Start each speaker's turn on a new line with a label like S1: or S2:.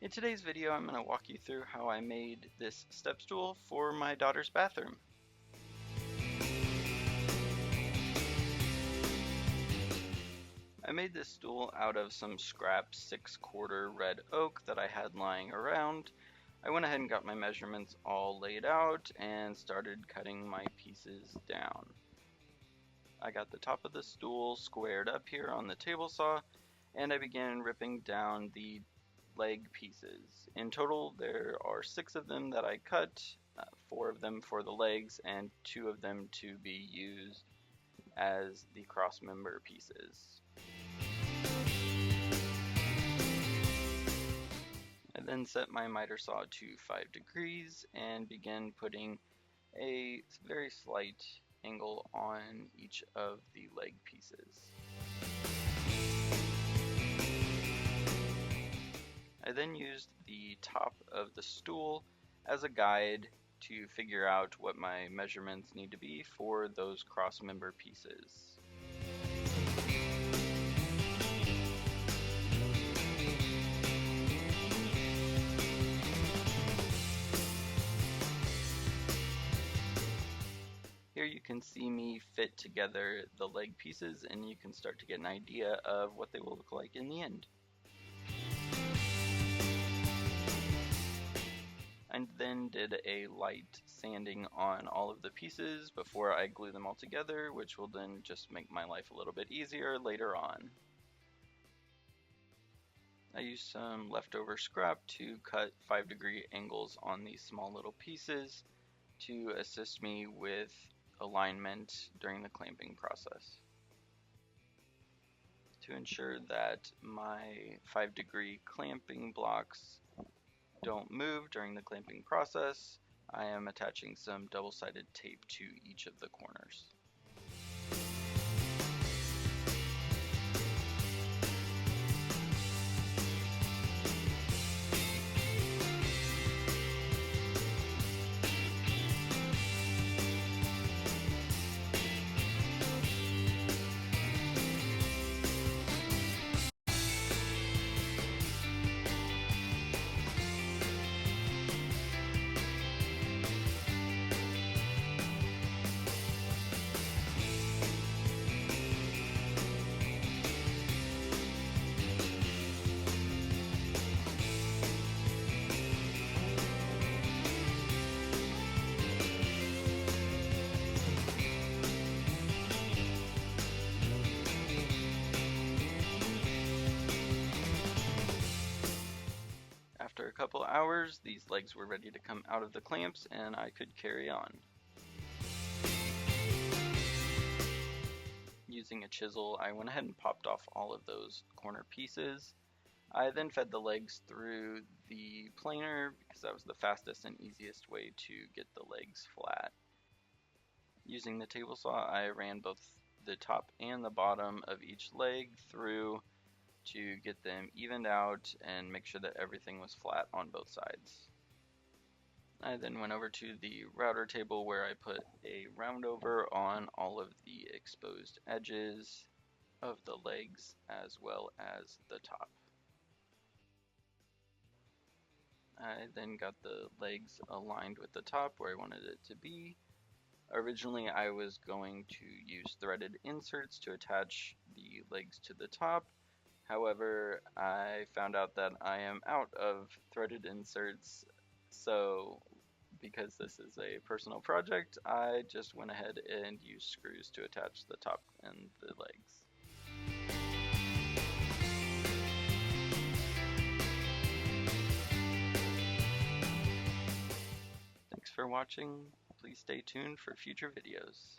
S1: In today's video, I'm going to walk you through how I made this step stool for my daughter's bathroom. I made this stool out of some scrap 6/4 red oak that I had lying around. I went ahead and got my measurements all laid out and started cutting my pieces down. I got the top of the stool squared up here on the table saw, and I began ripping down the leg pieces. In total, there are 6 of them that I cut, 4 of them for the legs and 2 of them to be used as the cross member pieces. I then set my miter saw to 5 degrees and began putting a very slight angle on each of the leg pieces. I then used the top of the stool as a guide to figure out what my measurements need to be for those cross member pieces. Here you can see me fit together the leg pieces, and you can start to get an idea of what they will look like in the end. I then did a light sanding on all of the pieces before I glue them all together, which will then just make my life a little bit easier later on. I used some leftover scrap to cut 5-degree angles on these small little pieces to assist me with alignment during the clamping process. To ensure that my 5-degree clamping blocks don't move during the clamping process, I am attaching some double-sided tape to each of the corners. After a couple hours, these legs were ready to come out of the clamps and I could carry on. Using a chisel, I went ahead and popped off all of those corner pieces. I then fed the legs through the planer because that was the fastest and easiest way to get the legs flat. Using the table saw, I ran both the top and the bottom of each leg through to get them evened out and make sure that everything was flat on both sides. I then went over to the router table where I put a round over on all of the exposed edges of the legs as well as the top. I then got the legs aligned with the top where I wanted it to be. Originally I was going to use threaded inserts to attach the legs to the top. However, I found out that I am out of threaded inserts, so because this is a personal project, I just went ahead and used screws to attach the top and the legs. Thanks for watching. Please stay tuned for future videos.